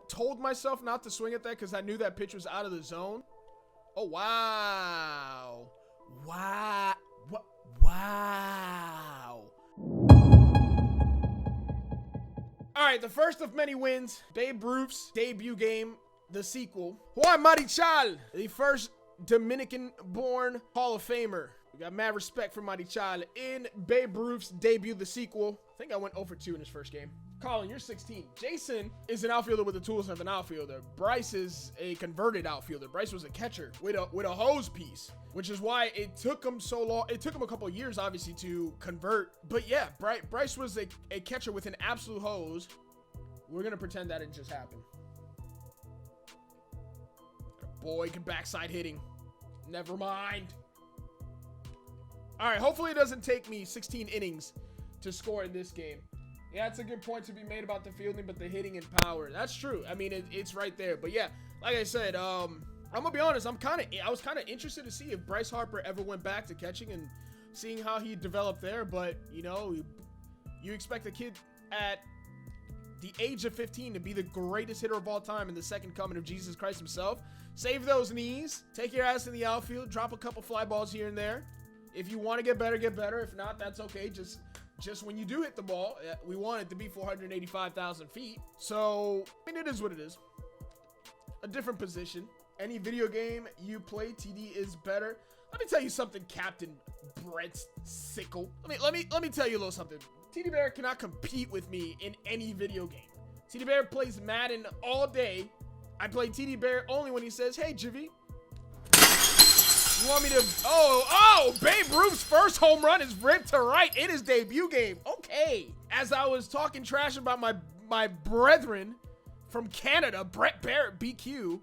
told myself not to swing at that because I knew that pitch was out of the zone. Oh, wow. Wow. Wow. All right, the first of many wins. Babe Ruth's debut game, the sequel. Juan Marichal, the first Dominican-born Hall of Famer. We got mad respect for Marichal in Babe Ruth's debut, the sequel. I think I went 0-for-2 in his first game. Colin, you're 16. Jason is an outfielder with the tools of an outfielder. Bryce is a converted outfielder. Bryce was a catcher with a hose piece, which is why it took him so long. It took him a couple of years, obviously, to convert. But yeah, Bryce was a catcher with an absolute hose. We're going to pretend that didn't just happen. Boy, good backside hitting. Never mind. All right, hopefully it doesn't take me 16 innings to score in this game. Yeah, it's a good point to be made about the fielding, but the hitting and power. That's true. I mean, it's right there. But yeah, like I said, I'm gonna be honest. I was kind of interested to see if Bryce Harper ever went back to catching and seeing how he developed there. But you know, you expect a kid at the age of 15 to be the greatest hitter of all time and the second coming of Jesus Christ himself. Save those knees. Take your ass in the outfield. Drop a couple fly balls here and there. If you want to get better, get better. If not, that's okay. Just when you do hit the ball, we want it to be 485,000 feet. So, I mean, it is what it is. A different position. Any video game you play, TD is better. Let me tell you something, Captain Brett Sickle. Let me tell you a little something. TD Bear cannot compete with me in any video game. TD Bear plays Madden all day. I play TD Bear only when he says, "Hey, Jivy, you want me to..." Oh, Babe Ruth's first home run is ripped to right in his debut game. Okay. As I was talking trash about my brethren from Canada, Brett Barrett, BQ.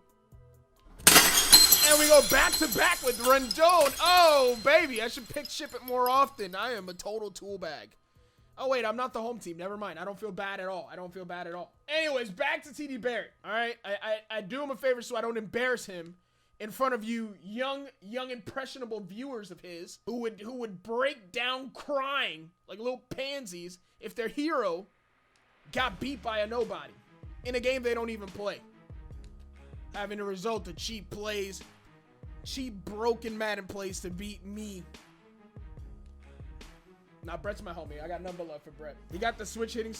And we go back to back with Rendon. Oh, baby, I should ship it more often. I am a total tool bag. Oh, wait, I'm not the home team. Never mind. I don't feel bad at all. Anyways, back to TD Barrett. All right. I do him a favor so I don't embarrass him in front of you young impressionable viewers of his who would break down crying like little pansies if their hero got beat by a nobody in a game they don't even play, having to result to cheap broken Madden plays to beat me. Now, Brett's my homie. I got number love for Brett. He got the switch hitting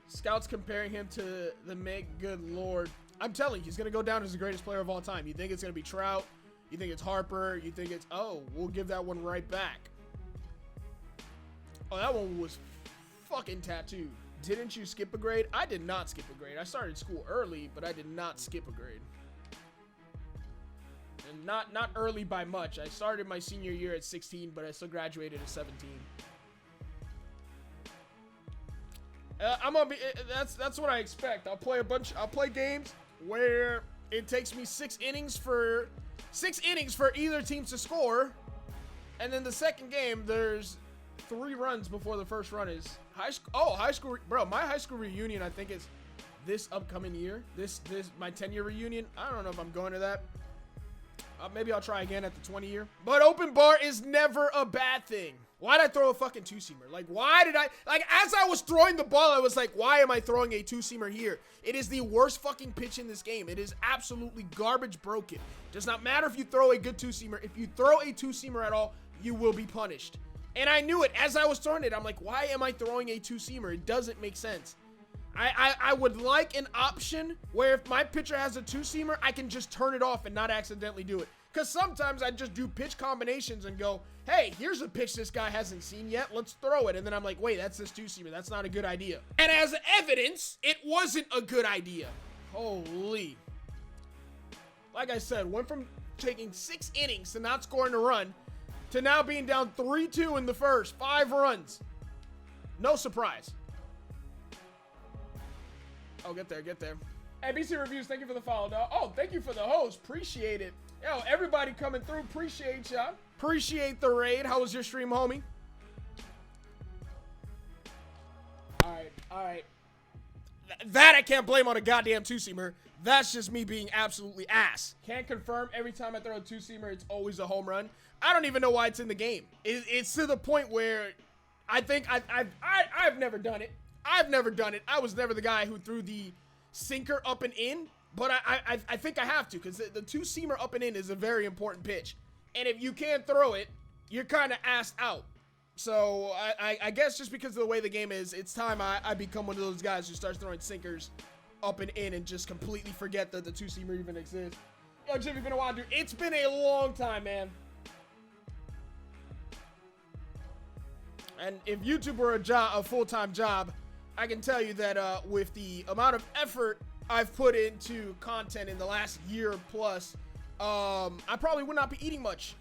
scouts comparing him to the Meg. Good Lord. I'm telling you, he's going to go down as the greatest player of all time. You think it's going to be Trout? You think it's Harper? You think it's... Oh, we'll give that one right back. Oh, that one was fucking tattooed. Didn't you skip a grade? I did not skip a grade. I started school early, but I did not skip a grade. And not early by much. I started my senior year at 16, but I still graduated at 17. I'm gonna be. That's what I expect. I'll play games where it takes me 6 innings for either team to score, and then the second game there's 3 runs before the first run is high school. Bro, my high school reunion I think is this upcoming year. This my 10-year reunion. I don't know if I'm going to that. Maybe I'll try again at the 20-year. But open bar is never a bad thing. Why'd I throw a fucking 2-seamer? Like, why did I... Like, as I was throwing the ball, I was like, why am I throwing a 2-seamer here? It is the worst fucking pitch in this game. It is absolutely garbage broken. Does not matter if you throw a good 2-seamer. If you throw a 2-seamer at all, you will be punished. And I knew it. As I was throwing it, I'm like, why am I throwing a 2-seamer? It doesn't make sense. I would like an option where if my pitcher has a 2-seamer, I can just turn it off and not accidentally do it. Because sometimes I just do pitch combinations and go, hey, here's a pitch this guy hasn't seen yet. Let's throw it. And then I'm like, wait, that's this 2-seamer. That's not a good idea. And as evidence, it wasn't a good idea. Holy. Like I said, went from taking 6 innings to not scoring a run to now being down 3-2 in the first. 5 runs. No surprise. Oh, get there. Hey, BC Reviews, thank you for the follow, dog. Oh, thank you for the host. Appreciate it. Yo, everybody coming through. Appreciate y'all. Appreciate the raid. How was your stream, homie? All right. That I can't blame on a goddamn 2-seamer. That's just me being absolutely ass. Can't confirm every time I throw a 2-seamer, it's always a home run. I don't even know why it's in the game. It's to the point where I think I've never done it. I was never the guy who threw the sinker up and in, but I think I have to, because the two-seamer up and in is a very important pitch. And if you can't throw it, you're kind of assed out. So I guess just because of the way the game is, it's time I become one of those guys who starts throwing sinkers up and in and just completely forget that the two-seamer even exists. Yo, Jimmy, been a while, dude. It's been a long time, man. And if YouTube were a full-time job, I can tell you that with the amount of effort I've put into content in the last year plus, I probably would not be eating much.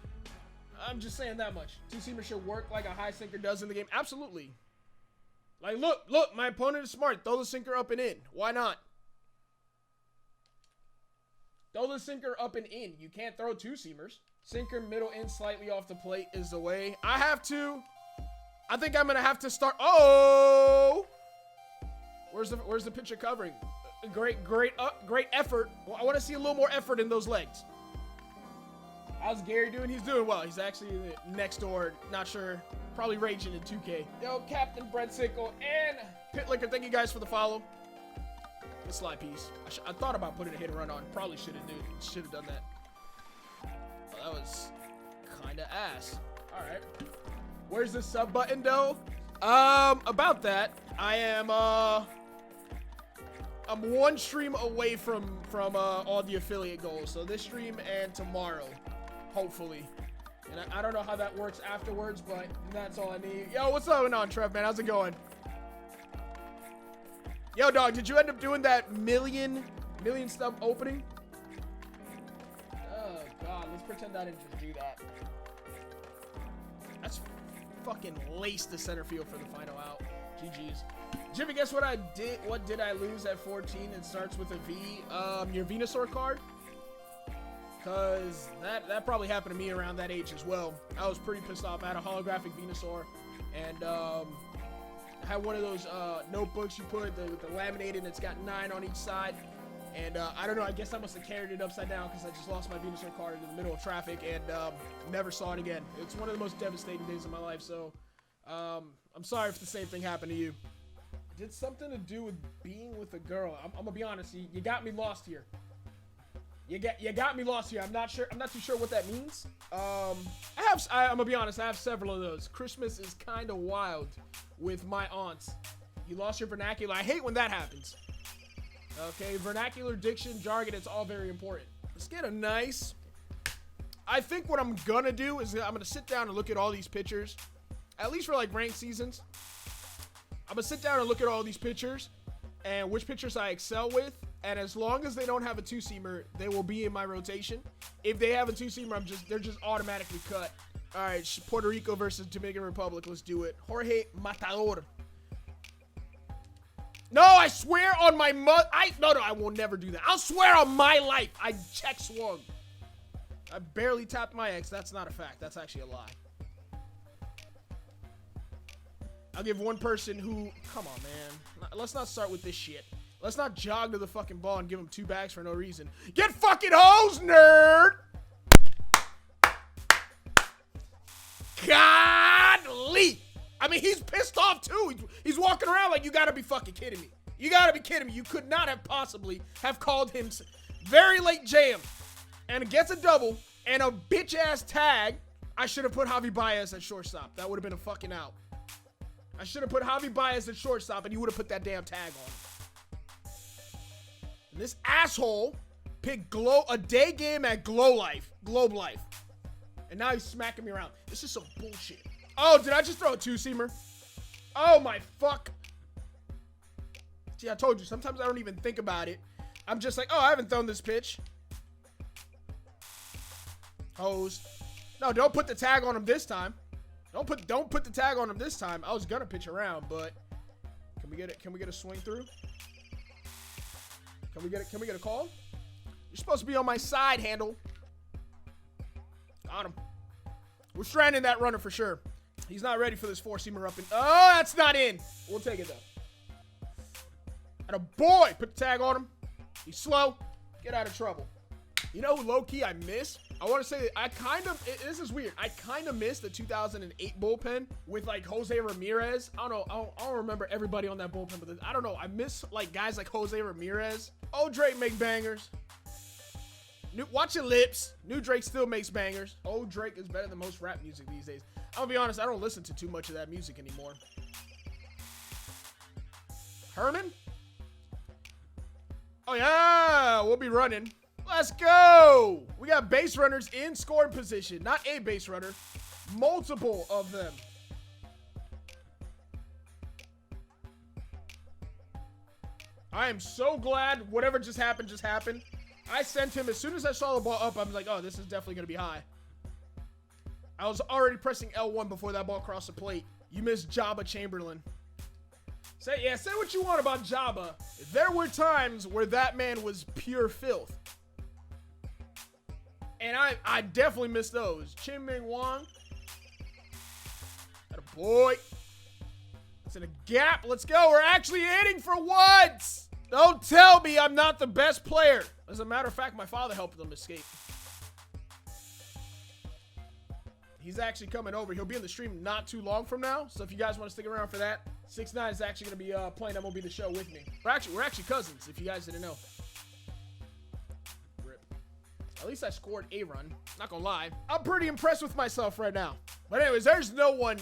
I'm just saying that much. Two-seamer should work like a high sinker does in the game. Absolutely. Like, look, my opponent is smart. Throw the sinker up and in. Why not? Throw the sinker up and in. You can't throw two-seamers. Sinker, middle, in, slightly off the plate is the way. I think I'm going to have to start. Oh! Where's the pitcher covering? Great effort. I want to see a little more effort in those legs. How's Gary doing? He's doing well. He's actually next door. Not sure. Probably raging in 2K. Yo, Captain Brett Sickle and Pit Liquor, thank you guys for the follow. The slide piece. I thought about putting a hit and run on. Probably should have, dude. Should have done that. Well, that was kind of ass. All right. Where's the sub button, though? About that, I'm one stream away from all the affiliate goals. So this stream and tomorrow, hopefully. And I don't know how that works afterwards, but that's all I need. Yo, what's going on, Trev, man? How's it going? Yo, dog, did you end up doing that million sub opening? Oh, God. Let's pretend I didn't just do that. That's fucking laced the center field for the final out. GG's. Jimmy, guess what I did? What did I lose at 14? It starts with a V. Your Venusaur card? Because that probably happened to me around that age as well. I was pretty pissed off. I had a holographic Venusaur, and I had one of those notebooks you put with the laminated, and it's got 9 on each side. And I don't know, I guess I must have carried it upside down because I just lost my Venusaur card in the middle of traffic and never saw it again. It's one of the most devastating days of my life, so I'm sorry if the same thing happened to you. Did something to do with being with a girl. I'm gonna be honest, you got me lost here. You got me lost here. I'm not too sure what that means. I'm gonna be honest, I have several of those. Christmas is kind of wild with my aunts. You lost your vernacular. I hate when that happens. Okay, vernacular, diction, jargon, it's all very important. Let's get a nice... I think what I'm gonna do is I'm gonna sit down and look at all these pictures, at least for like ranked seasons. I'm gonna sit down and look at all these pictures and which pictures I excel with, and as long as they don't have a two-seamer, they will be in my rotation. If they have a two-seamer, they're just automatically cut. All right, Puerto Rico versus Dominican Republic. Let's do it. Jorge Matador. No, I swear on my no, I will never do that. I'll swear on my life. I check swung. I barely tapped my X. That's not a fact. That's actually a lie. I'll give one person who... Come on, man. Let's not start with this shit. Let's not jog to the fucking ball and give him 2 bags for no reason. Get fucking hosed, nerd! Godly! I mean, he's pissed off, too. He's walking around like, you gotta be fucking kidding me. You gotta be kidding me. You could not have possibly have called him very late jam. And gets a double and a bitch-ass tag. I should have put Javi Baez at shortstop. That would have been a fucking out. I should have put Javi Baez at shortstop, and you would have put that damn tag on. And this asshole picked a day game at Globe Life. And now he's smacking me around. This is some bullshit. Oh, did I just throw a two-seamer? Oh, my fuck. See, I told you, sometimes I don't even think about it. I'm just like, oh, I haven't thrown this pitch. Hose. No, don't put the tag on him this time. Don't put the tag on him this time. I was gonna pitch around, but can we get it? Can we get a swing through? Can we get a call? You're supposed to be on my side handle. Got him. We're stranding that runner for sure. He's not ready for this 4-seamer up in. Oh, that's not in. We'll take it though. And a boy, put the tag on him. He's slow. Get out of trouble. You know who low key I miss? I want to say this is weird. I kind of missed the 2008 bullpen with like Jose Ramirez. I don't know. I don't remember everybody on that bullpen, but I don't know. I miss like guys like Jose Ramirez. Oh, Drake make bangers. Watch your lips. New Drake still makes bangers. Oh, Drake is better than most rap music these days. I'll be honest, I don't listen to too much of that music anymore. Herman? Oh, yeah. We'll be running. Let's go. We got base runners in scoring position. Not a base runner. Multiple of them. I am so glad whatever just happened, just happened. I sent him, as soon as I saw the ball up, I was like, oh, this is definitely going to be high. I was already pressing L1 before that ball crossed the plate. You missed Jabba Chamberlain. Say what you want about Jabba. There were times where that man was pure filth. And I definitely missed those. Chin Ming Wong. Atta boy. It's in a gap. Let's go. We're actually hitting for once. Don't tell me I'm not the best player. As a matter of fact, my father helped them escape. He's actually coming over. He'll be in the stream not too long from now. So if you guys want to stick around for that, 6ix9ine is actually going to be playing MLB The Show with me. We're actually cousins, if you guys didn't know. Rip. At least I scored a run. Not going to lie. I'm pretty impressed with myself right now. But anyways, there's no one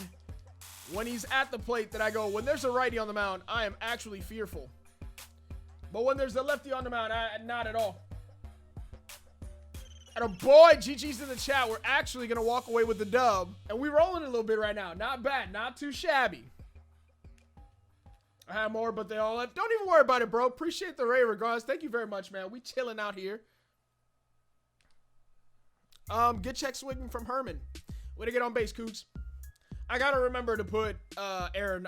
when he's at the plate that I go, when there's a righty on the mound, I am actually fearful. But when there's a lefty on the mound, not at all. And a boy, GG's in the chat. We're actually going to walk away with the dub. And we're rolling a little bit right now. Not bad. Not too shabby. I have more, but they all left. Don't even worry about it, bro. Appreciate the raid regardless. Thank you very much, man. We chilling out here. Good check swinging from Herman. Way to get on base, Cougs. I got to remember to put Rendon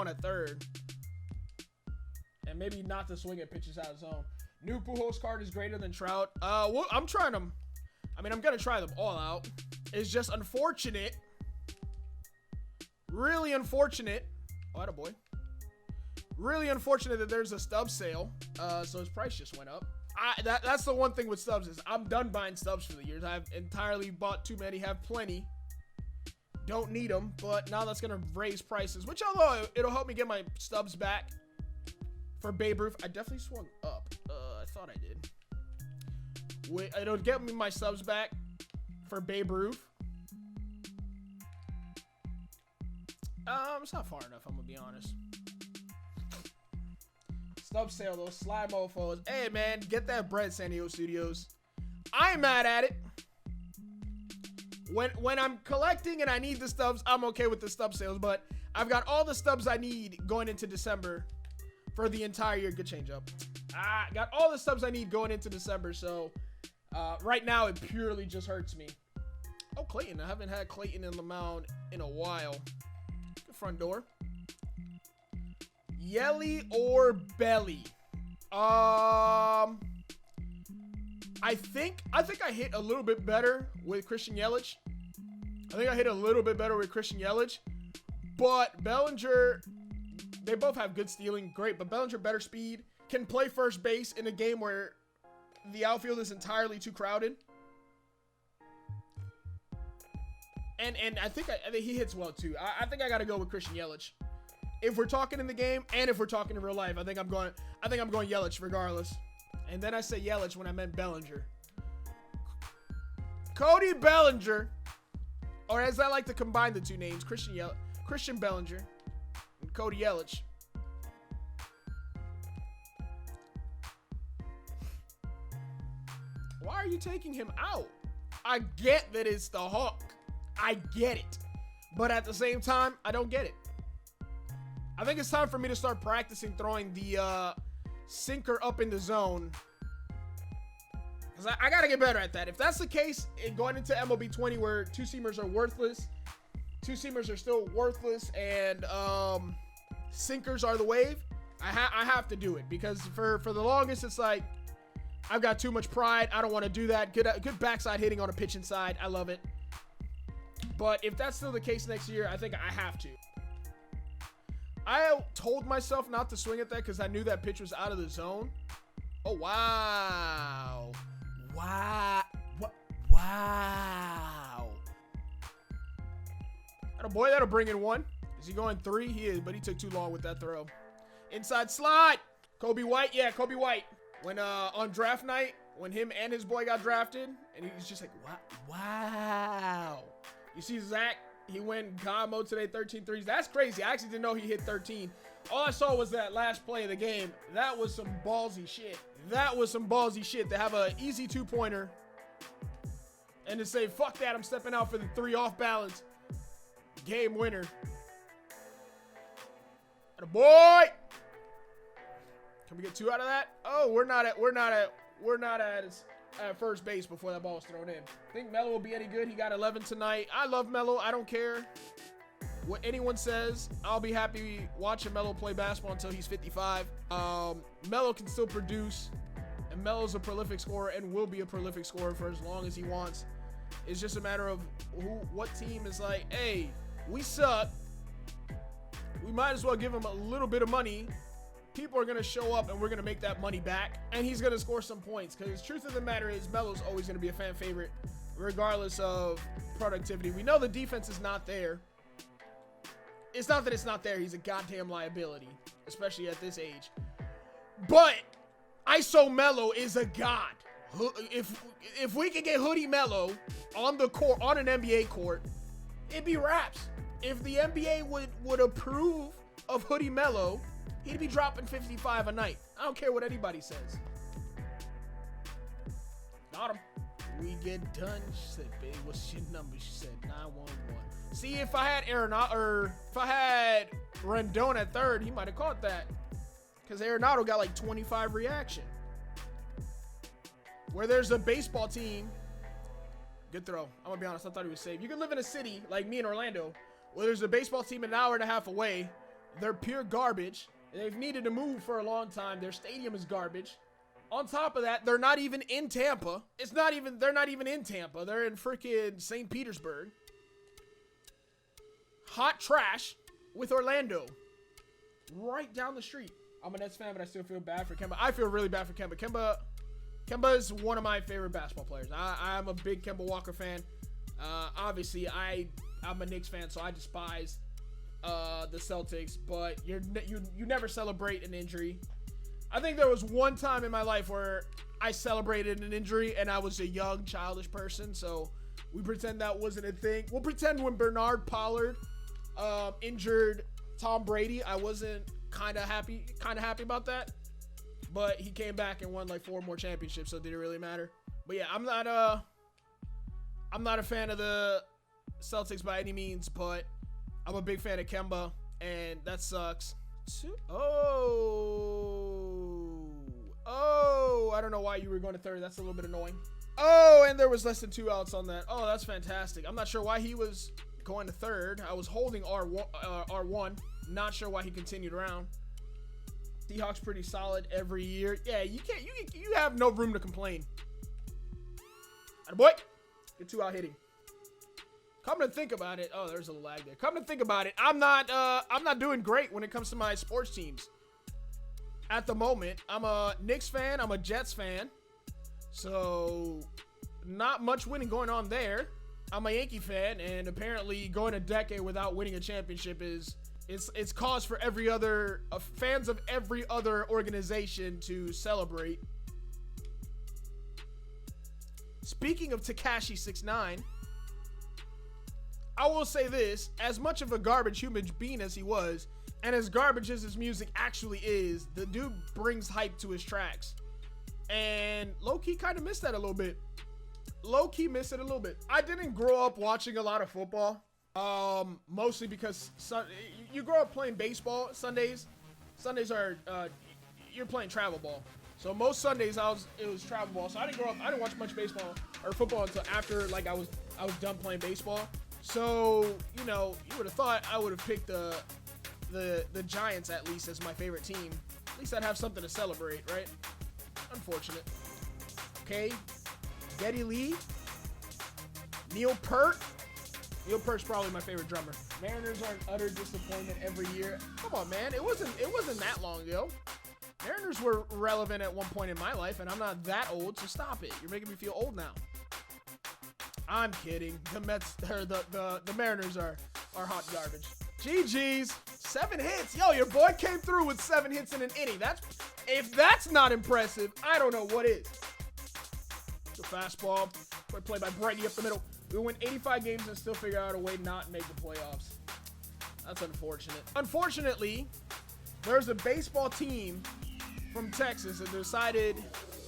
at third. And maybe not to swing at pitches out of zone. New Pujols card is greater than Trout. Well, I'm trying them. I mean, I'm going to try them all out. It's just unfortunate. Really unfortunate. Oh, attaboy. Really unfortunate that there's a stub sale. So his price just went up. That's the one thing with stubs is I'm done buying stubs for the years. I've entirely bought too many. Have plenty. Don't need them. But now that's going to raise prices. Which, although it'll help me get my stubs back. For Babe Ruth, I definitely swung up. I thought I did. Wait, it'll get me my subs back for Babe Ruth. It's not far enough, I'm gonna be honest. Stub sale, those sly mofos. Hey, man, get that bread, San Diego Studios. I ain't mad at it. When I'm collecting and I need the stubs, I'm okay with the stub sales, but I've got all the stubs I need going into December. For the entire year. Good change up. Got all the stubs I need going into December. So right now it purely just hurts me. Oh, Clayton. I haven't had Clayton in the mound in a while. Good front door. Yelly or Belly? I think I hit a little bit better with Christian Yelich. But Bellinger, they both have good stealing, great, but Bellinger better speed, can play first base in a game where the outfield is entirely too crowded. And I think he hits well too. I think I got to go with Christian Yelich. If we're talking in the game and if we're talking in real life, I think I'm going Yelich regardless. And then I say Yelich when I meant Bellinger. Cody Bellinger, or as I like to combine the two names, Christian Bellinger. Cody Yelich. Why are you taking him out? I get that it's the Hawk. I get it. But at the same time, I don't get it. I think it's time for me to start practicing throwing the sinker up in the zone. Because I got to get better at that. If that's the case, going into MLB 20 where two-seamers are worthless, two-seamers are still worthless, and sinkers are the wave, I have to do it. Because for the longest, it's like, I've got too much pride. I don't want to do that. Good backside hitting on a pitching side. I love it. But if that's still the case next year, I think I have to. I told myself not to swing at that because I knew that pitch was out of the zone. Oh, wow. Wow. Wow. Atta boy, that'll bring in one. Is he going 3? He is, but he took too long with that throw. Inside slide. Kobe White. Yeah, Kobe White. When on draft night, when him and his boy got drafted, and he's just like, wow. You see Zach, he went God mode today, 13 threes. That's crazy. I actually didn't know he hit 13. All I saw was that last play of the game. That was some ballsy shit. That was some ballsy shit to have an easy 2-pointer and to say, fuck that, I'm stepping out for the 3 off balance. Game winner. Atta boy. Can we get 2 out of that? Oh, we're not at first base before that ball was thrown in. Think Melo will be any good? He got 11 tonight. I love Melo. I don't care what anyone says. I'll be happy watching Melo play basketball until he's 55. Melo can still produce, and Melo's a prolific scorer and will be a prolific scorer for as long as he wants. It's just a matter of what team is like, hey, we suck. We might as well give him a little bit of money. People are going to show up and we're going to make that money back, and he's going to score some points, because the truth of the matter is Melo's always going to be a fan favorite regardless of productivity. We know the defense is not there. It's not that it's not there. He's a goddamn liability, especially at this age. But ISO Melo is a god. If we could get Hoodie Melo on the court, on an NBA court, it'd be raps. If the NBA would approve of Hoodie Melo, he'd be dropping 55 a night. I don't care what anybody says. Got him. We get done. She said, babe, what's your number? She said 911. See, if I had Rendon at third, he might have caught that. Because Arenado got like 25 reaction. Where there's a baseball team. Good throw. I'm going to be honest. I thought he was safe. You can live in a city like me in Orlando, where there's a baseball team an hour and a half away. They're pure garbage. They've needed to move for a long time. Their stadium is garbage. On top of that, they're not even in Tampa. They're not even in Tampa. They're in freaking St. Petersburg. Hot trash with Orlando. Right down the street. I'm a Nets fan, but I still feel bad for Kemba. I feel really bad for Kemba. Kemba is one of my favorite basketball players. I'm a big Kemba Walker fan. Obviously, I'm a Knicks fan, so I despise the Celtics, but you never celebrate an injury. I think there was one time in my life where I celebrated an injury, and I was a young, childish person, so we pretend that wasn't a thing. We'll pretend when Bernard Pollard injured Tom Brady, I wasn't kind of happy about that, but he came back and won like 4 more championships, so did it really matter? But yeah, I'm not a fan of the Celtics by any means, but I'm a big fan of Kemba, and that sucks. Oh, I don't know why you were going to third. That's a little bit annoying. Oh, and there was less than 2 outs on that. Oh, that's fantastic. I'm not sure why he was going to third. I was holding R1. Not sure why he continued around. Seahawks pretty solid every year. Yeah, you have no room to complain. Attaboy. Get 2 out hitting. Come to think about it. Oh, there's a lag there. Come to think about it, I'm not doing great when it comes to my sports teams. At the moment, I'm a Knicks fan. I'm a Jets fan. So, not much winning going on there. I'm a Yankee fan, and apparently going a decade without winning a championship it's cause for every other fans of every other organization to celebrate. Speaking of Tekashi 6ix9ine, I will say this: as much of a garbage human being as he was, and as garbage as his music actually is, the dude brings hype to his tracks. And low-key kind of missed that a little bit. Low-key missed it a little bit. I didn't grow up watching a lot of football. Mostly because you grow up playing baseball. Sundays are you're playing travel ball. So most Sundays it was travel ball. So I didn't watch much baseball or football until after like I was done playing baseball. So, you know, you would have thought I would have picked the Giants at least as my favorite team. At least I'd have something to celebrate, right? Unfortunate. Okay. Geddy Lee. Neil Peart. Neil Peart's probably my favorite drummer. Mariners are an utter disappointment every year. Come on, man. It wasn't that long ago. Mariners were relevant at one point in my life, and I'm not that old, so stop it. You're making me feel old now. I'm kidding. The Mets, or the Mariners are hot garbage. GG's. 7 hits. Yo, your boy came through with 7 hits in an inning. If that's not impressive, I don't know what is. The fastball. Played by Brady up the middle. We win 85 games and still figure out a way not to make the playoffs. That's unfortunate. Unfortunately, there's a baseball team from Texas that decided,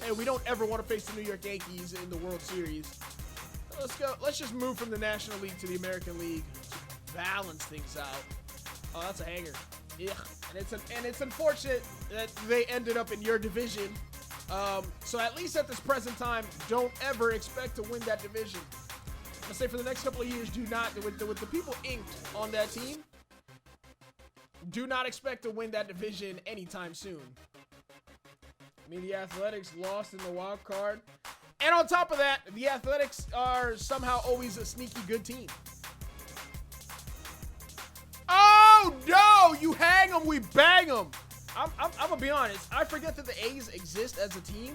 hey, we don't ever want to face the New York Yankees in the World Series. Let's just move from the National League to the American League to balance things out. Oh, that's a hanger. Yeah, and it's unfortunate that they ended up in your division. So at least at this present time, don't ever expect to win that division. I'm gonna say for the next couple of years, do not, with the people inked on that team, do not expect to win that division anytime soon. I mean, the Athletics lost in the wild card. And on top of that, the Athletics are somehow always a sneaky good team. Oh, no! You hang them, we bang them. I'm going to be honest. I forget that the A's exist as a team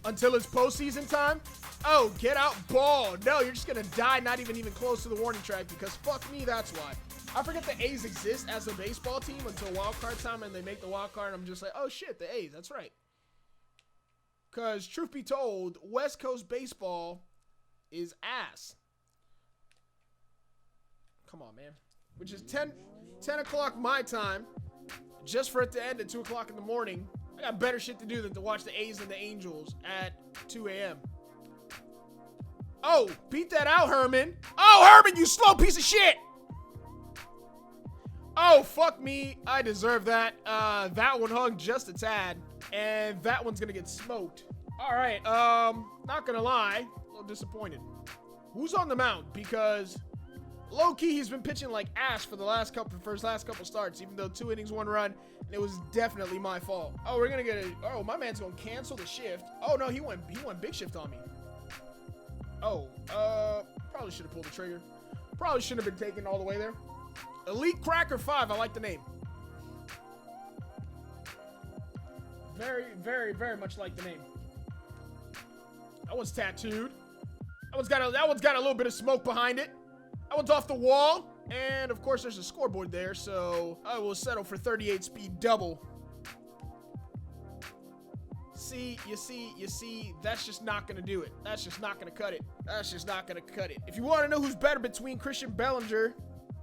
until it's postseason time. Oh, get out, ball. No, you're just going to die not even close to the warning track because fuck me, that's why. I forget the A's exist as a baseball team until wild card time, and they make the wild card, and I'm just like, oh, shit, the A's. That's right. Because, truth be told, West Coast baseball is ass. Come on, man. Which is 10 o'clock my time, just for it to end at 2 o'clock in the morning. I got better shit to do than to watch the A's and the Angels at 2 a.m. Oh, beat that out, Herman. Oh, Herman, you slow piece of shit. Oh, fuck me. I deserve that. That one hung just a tad. And that one's going to get smoked. All right. Not going to lie. A little disappointed. Who's on the mound? Because low-key, he's been pitching like ass for his last couple starts, even though 2 innings, 1 run, and it was definitely my fault. Oh, we're going to get oh, my man's going to cancel the shift. Oh, no, he went big shift on me. Oh, probably should have pulled the trigger. Probably shouldn't have been taken all the way there. Elite Cracker 5, I like the name. Very, very, very much like the name. That one's tattooed. That one's got a little bit of smoke behind it. That one's off the wall. And, of course, there's a scoreboard there, so I will settle for 38 speed double. You see, that's just not going to do it. That's just not going to cut it. That's just not going to cut it. If you want to know who's better between Christian Bellinger,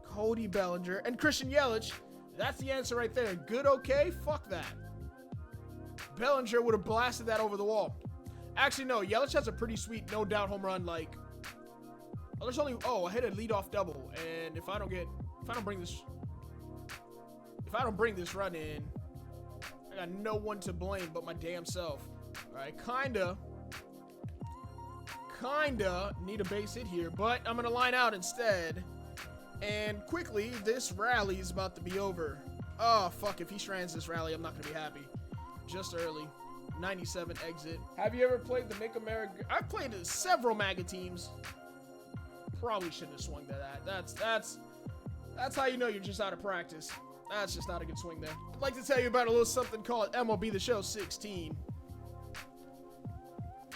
Cody Bellinger, and Christian Yelich, that's the answer right there. Good, okay? Fuck that. Bellinger would have blasted that over the wall. Actually, no. Yelich has a pretty sweet, no doubt home run. Like, oh, there's only, I hit a leadoff double, and if I don't bring this run in, I got no one to blame but my damn self. All right, kinda need a base hit here, but I'm gonna line out instead. And quickly, this rally is about to be over. Oh, fuck. If he strands this rally, I'm not going to be happy. Just early. 97 exit. Have you ever played the Make America? I've played several MAGA teams. Probably shouldn't have swung to that. That's how you know you're just out of practice. That's just not a good swing there. I'd like to tell you about a little something called MLB The Show 16.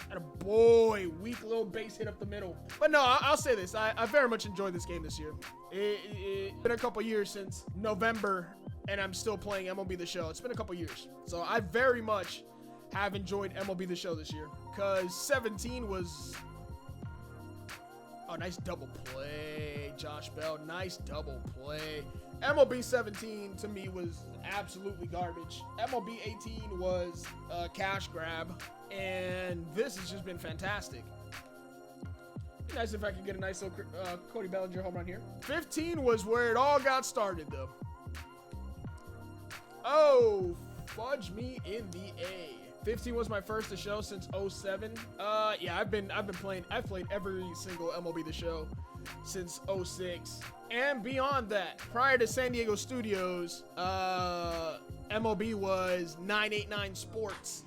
And a boy, weak little base hit up the middle. But no, I'll say this. I very much enjoyed this game this year. It's been a couple years since November, and I'm still playing MLB The Show. It's been a couple years. So I very much have enjoyed MLB The Show this year. Because 17 was... Oh, nice double play, Josh Bell. Nice double play. MLB 17 to me was absolutely garbage. MLB 18 was a cash grab. And this has just been fantastic. Be nice if I could get a nice little Cody Bellinger home run here. 15 was where it all got started, though. Oh, fudge me in the A. 15 was my first to show since 07. Yeah, I've played every single MLB The Show since 06. And beyond that, prior to San Diego Studios, MLB was 989 Sports.